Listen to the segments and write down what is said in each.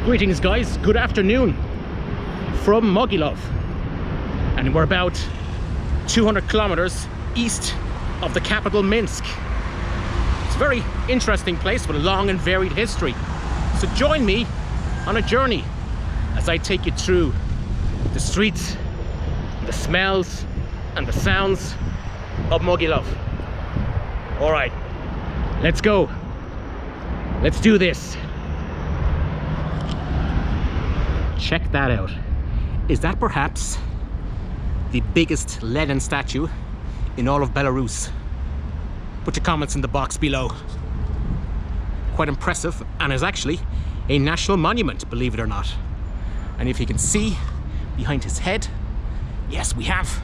Greetings guys, good afternoon from Mogilev, and we're about 200 kilometers east of the capital Minsk. It's a very interesting place with a long and varied history. So join me on a journey as I take you through the streets, the smells and the sounds of Mogilev. All right, let's go. Let's do this. Check that out. Is that perhaps the biggest Lenin statue in all of Belarus? Put your comments in the box below. Quite impressive, and is actually a national monument, believe it or not. And if you can see behind his head, yes, we have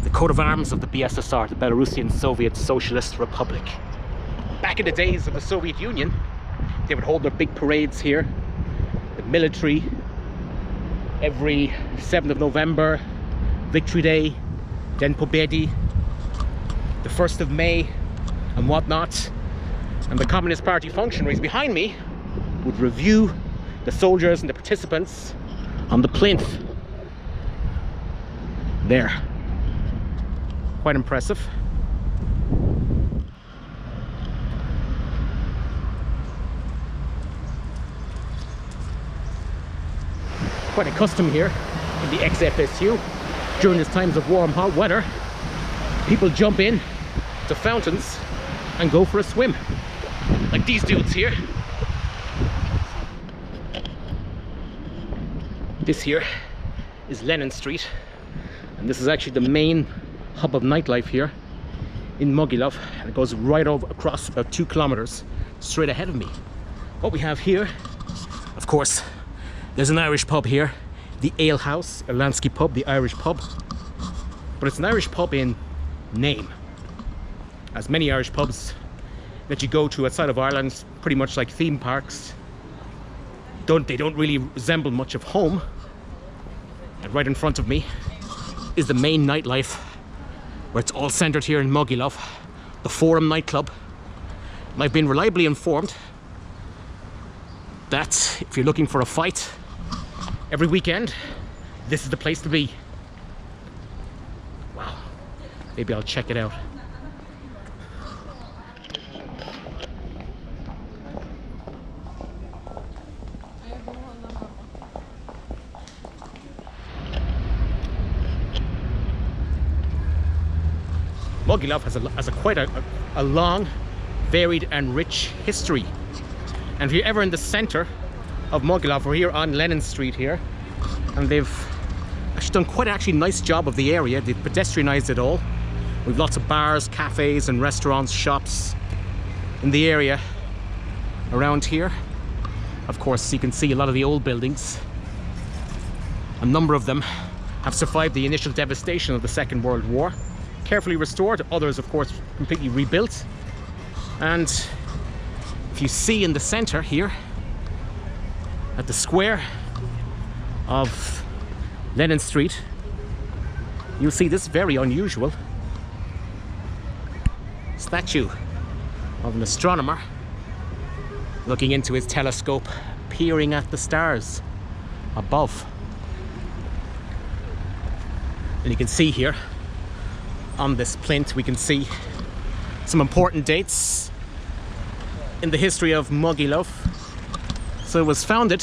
the coat of arms of the BSSR, the Belarusian Soviet Socialist Republic. Back in the days of the Soviet Union, they would hold their big parades here, the military, every 7th of November, Victory Day, Den Pobedi, the 1st of May, and whatnot. And the Communist Party functionaries behind me would review the soldiers and the participants on the plinth. There. Quite impressive. Quite a custom here in the ex-FSU. During these times of warm, hot weather, people jump in to fountains and go for a swim, like these dudes here. This here is Lenin Street, and this is actually the main hub of nightlife here in Mogilev, and it goes right over across about 2 kilometers straight ahead of me. What we have here, of course, there's an Irish pub here, the Ale House, Irlandsky pub, the Irish pub. But it's an Irish pub in name. As many Irish pubs that you go to outside of Ireland, pretty much like theme parks, they don't really resemble much of home. And right in front of me is the main nightlife, where it's all centered here in Mogilev, the Forum nightclub. And I've been reliably informed that if you're looking for a fight every weekend, this is the place to be. Wow, maybe I'll check it out. Mogilev has quite a long, varied and rich history. And if you're ever in the center of Mogilev, we're here on Lenin Street here, and they've actually done quite a nice job of the area. They've pedestrianized it all. We've lots of bars, cafes and restaurants, shops in the area around here. Of course, you can see a lot of the old buildings. A number of them have survived the initial devastation of the Second World War, carefully restored. Others, of course, completely rebuilt. And if you see in the center here, at the square of Lenin Street, you'll see this very unusual statue of an astronomer looking into his telescope, peering at the stars above. And you can see here on this plinth, we can see some important dates in the history of Mogilev. So it was founded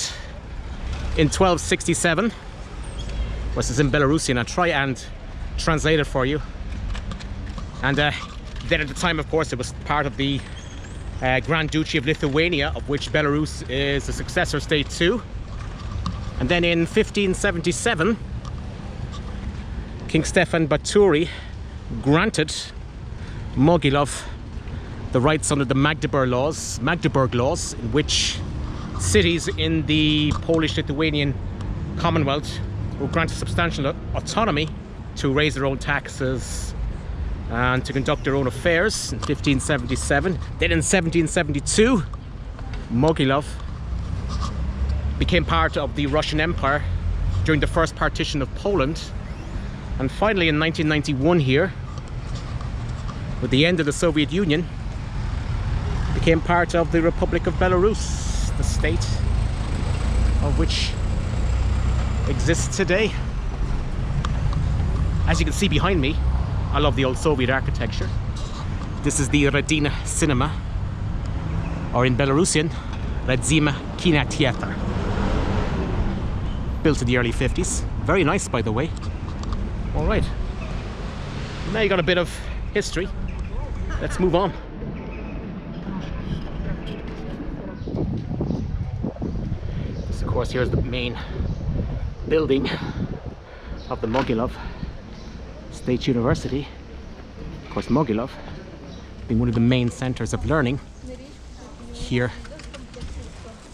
in 1267. This is in Belarusian. I'll try and translate it for you. And then at the time, of course, it was part of the Grand Duchy of Lithuania, of which Belarus is a successor state to. And then in 1577, King Stefan Batory granted Mogilev the rights under the Magdeburg laws, in which cities in the Polish-Lithuanian Commonwealth were granted substantial autonomy to raise their own taxes and to conduct their own affairs in 1577. Then in 1772, Mogilev became part of the Russian Empire during the first partition of Poland. And finally in 1991 here, with the end of the Soviet Union, became part of the Republic of Belarus, the state. of which exists today. As you can see behind me, I love the old Soviet architecture. This is the Radina Cinema, or in Belarusian, Radzima Kina Theater. Built in the early 50s. Very nice, by the way. All right. Now you got a bit of history. Let's move on. This, of course, here's the main building of the Mogilev State University. Of course, Mogilev being one of the main centers of learning here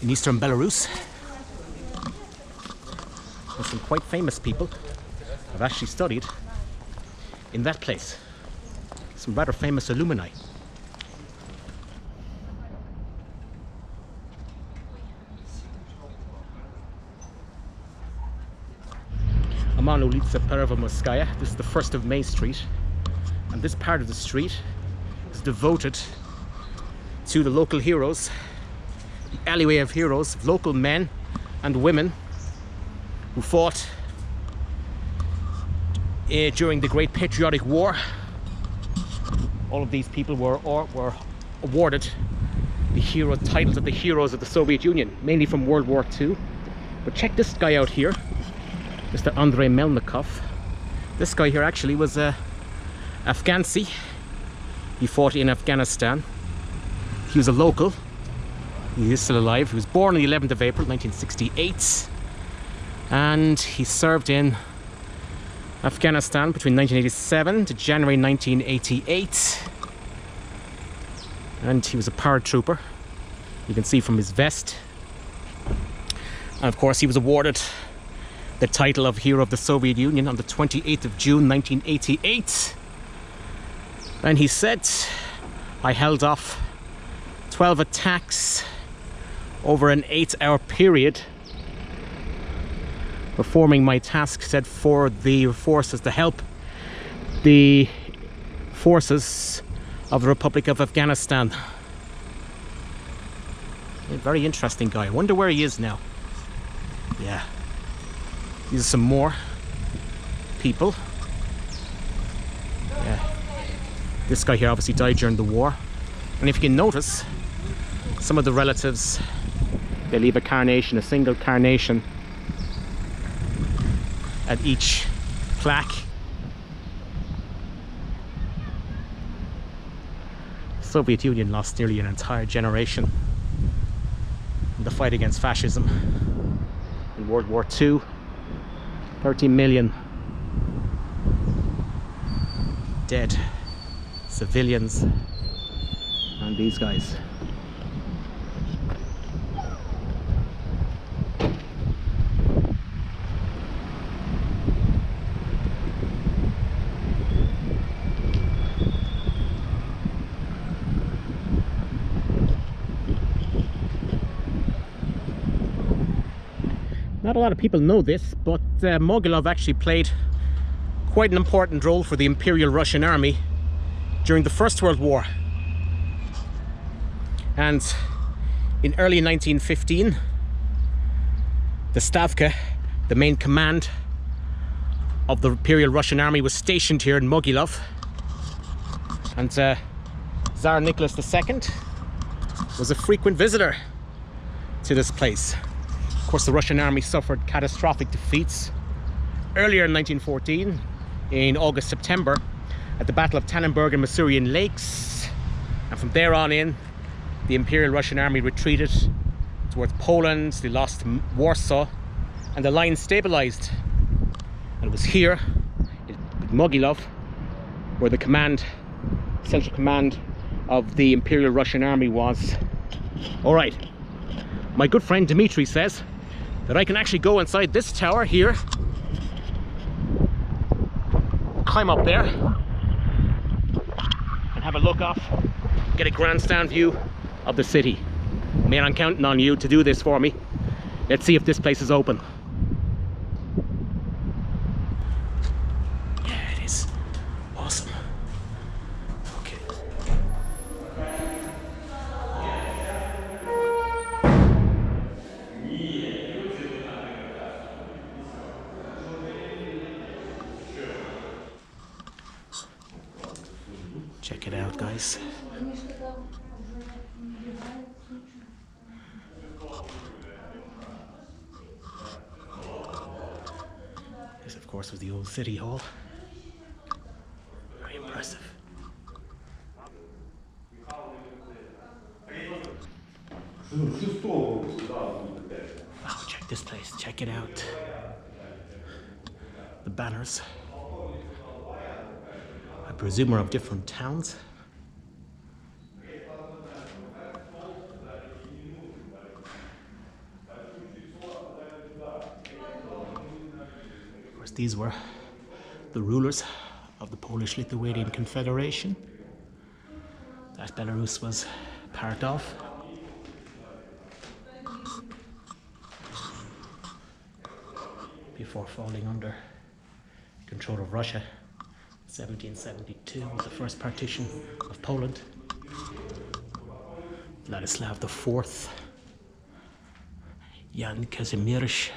in eastern Belarus. And some quite famous people have actually studied in that place. Some rather famous alumni. I'm on Ulica Pervomoskaya. This is the 1st of May Street, and this part of the street is devoted to the local heroes, the alleyway of heroes, of local men and women who fought during the Great Patriotic War. All of these people were awarded the hero titles of the heroes of the Soviet Union, mainly from World War II. But check this guy out here, Mr. Andrei Melnikov. This guy here actually was a Afghansi. He fought in Afghanistan. He was a local. He is still alive. He was born on the 11th of April 1968, and he served in Afghanistan between 1987 to January 1988, and he was a paratrooper. You can see from his vest. And of course he was awarded the title of Hero of the Soviet Union on the 28th of June 1988. And he said, "I held off 12 attacks over an 8-hour period, performing my task," said, "for the forces to help the forces of the Republic of Afghanistan." A very interesting guy. I wonder where he is now. Yeah. These are some more people. Yeah. This guy here obviously died during the war. And if you can notice, some of the relatives, they leave a carnation, a single carnation at each plaque. The Soviet Union lost nearly an entire generation in the fight against fascism in World War II. 30 million dead civilians, and these guys. Not a lot of people know this, but Mogilev actually played quite an important role for the Imperial Russian Army during the First World War. And in early 1915, the Stavka, the main command of the Imperial Russian Army, was stationed here in Mogilev. And Tsar Nicholas II was a frequent visitor to this place. Of course, the Russian army suffered catastrophic defeats earlier in 1914, in August-September, at the Battle of Tannenberg and Masurian Lakes. And from there on in, the Imperial Russian Army retreated towards Poland. They lost Warsaw, and the line stabilized. And it was here, in Mogilev, where the central command of the Imperial Russian Army was. All right, my good friend Dmitry says that I can actually go inside this tower here, climb up there, and have a look off, get a grandstand view of the city. Man, I'm counting on you to do this for me. Let's see if this place is open. Yeah, it is. Awesome. Okay. this. This, of course, was the old city hall. Very impressive. Oh, check this place, check it out. The banners, I presume, are of different towns. Of course, these were the rulers of the Polish-Lithuanian Confederation that Belarus was part of. Before falling under control of Russia. 1772 was the first partition of Poland. Vladislav IV, Jan Kazimierz,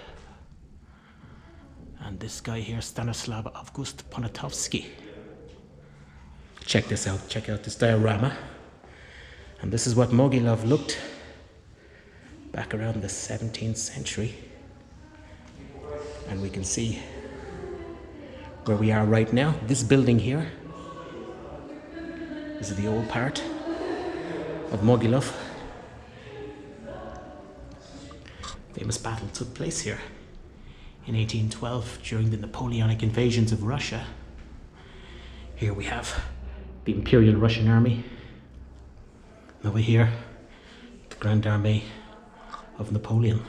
and this guy here, Stanislav August Poniatowski. Check this out, check out this diorama. And this is what Mogilev looked back around the 17th century. And we can see where we are right now. This building here, this is the old part of Mogilev. Famous battle took place here in 1812 during the Napoleonic invasions of Russia. Here we have the Imperial Russian Army. And over here, the Grand Army of Napoleon.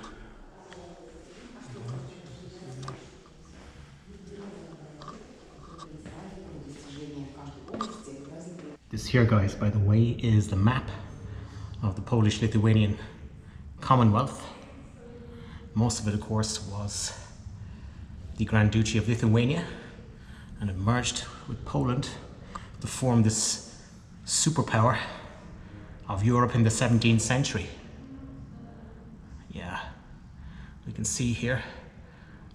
This here, guys, by the way, is the map of the Polish-Lithuanian Commonwealth. Most of it, of course, was the Grand Duchy of Lithuania, and it merged with Poland to form this superpower of Europe in the 17th century. Yeah, we can see here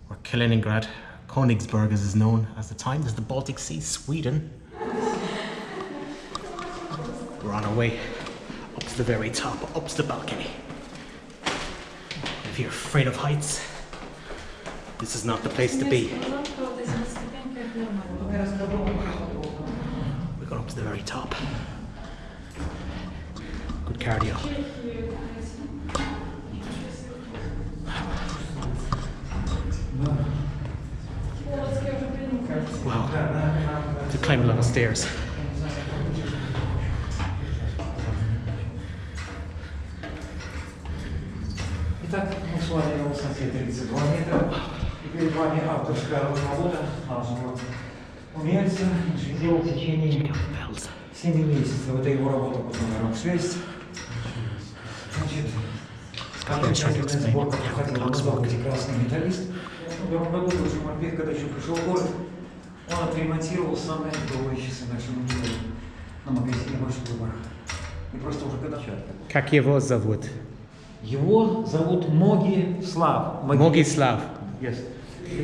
where Kaliningrad, Königsberg as is known at the time. There's the Baltic Sea, Sweden. We're on our way up to the very top, up to the balcony. If you're afraid of heights, this is not the place to be. We're going up to the very top. Good cardio. Wow, to climb a lot of stairs. Итак, мы с вами на высоте 32 метра, и перед вами авторская работа нашего умельца, инженера в течение 7 месяцев. Это его работа под номером 6. Значит, окончательная сборка проходила на заводе «Красный металлист». В первом году бывший морпех, когда еще пришел в город, он отремонтировал самые дорогие часы нашему делу на магазине «Большой выбор». И просто уже когда... Как его зовут? Его зовут Могилев. Mogilev. Yes.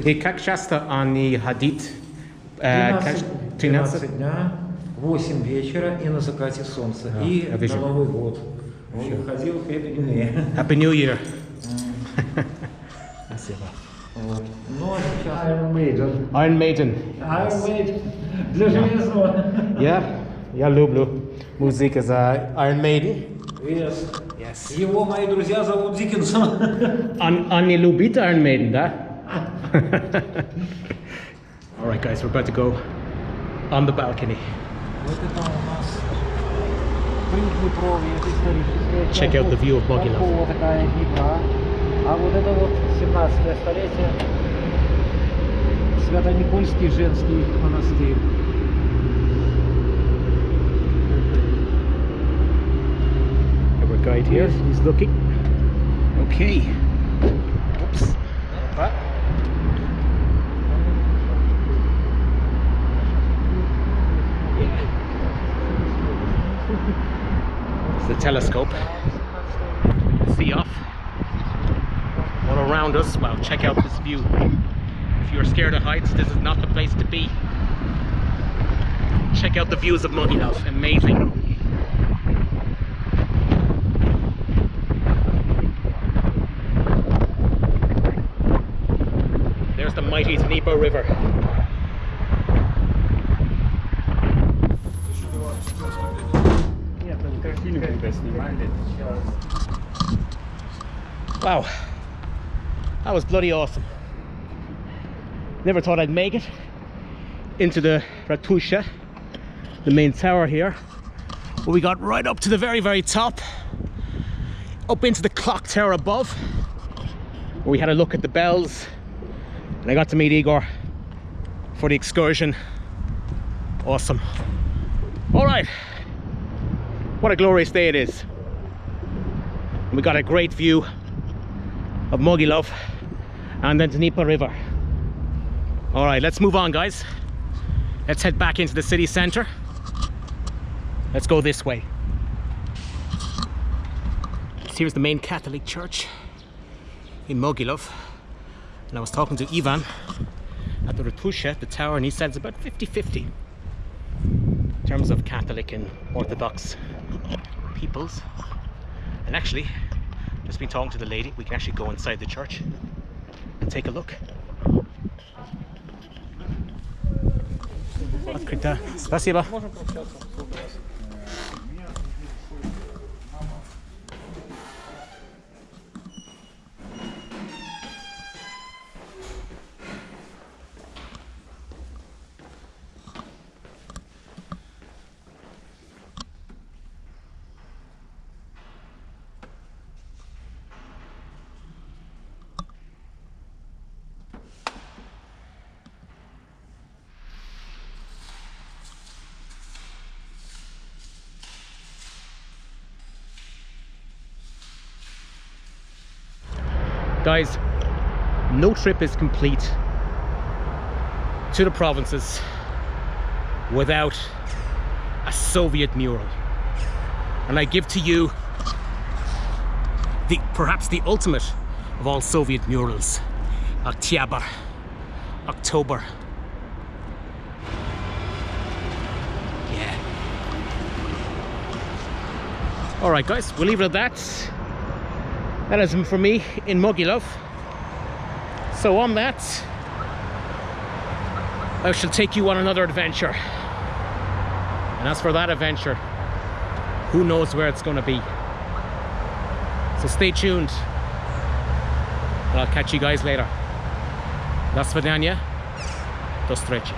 И как часто они ходит? 13 дня, 8 вечера и на закате солнца. И на Новый год. Он выходил Happy New Year. Happy New Year. Спасибо. Вот. Ну а сейчас Iron Maiden. Iron Maiden. Iron Maiden. Для железного. Я люблю музыку за Iron Maiden. Yes. Yes. Его мои друзья зовут Диккенсон. Он не любит Iron Maiden, да? Alright guys, we're about to go on the balcony. Вот это у нас Приднепровье, это историческая часть. Check out the view of Mogilev. Вот такая Днепра. А вот это вот 17 столетие. Свято-Никольский женский монастырь. Guide here, he's looking. Okay. Oops. But yeah. It's the telescope. See off. All around us. Wow, check out this view. If you're scared of heights, this is not the place to be. Check out the views of Mogilev. Amazing. there's the mighty Dnieper River. Wow, that was bloody awesome. Never thought I'd make it into the Ratusha, the main tower here. But we got right up to the very, very top, up into the clock tower above, where we had a look at the bells, and I got to meet Igor for the excursion. Awesome. All right, what a glorious day it is. And we got a great view of Mogilev and then Dnieper River. All right, let's move on, guys. Let's head back into the city center. Let's go this way. So here's the main Catholic church in Mogilev. And I was talking to Ivan at the Ratusha, the tower, and he said it's about 50-50 in terms of Catholic and Orthodox peoples. And actually, just been talking to the lady, we can actually go inside the church and take a look. Открыто. Спасибо. Guys, no trip is complete to the provinces without a Soviet mural. And I give to you perhaps the ultimate of all Soviet murals, October. Yeah. All right, guys, we'll leave it at that. That is for me in Mogilev. So on that, I shall take you on another adventure. And as for that adventure, who knows where it's going to be. So stay tuned. And I'll catch you guys later. Do svidania. Do встречи.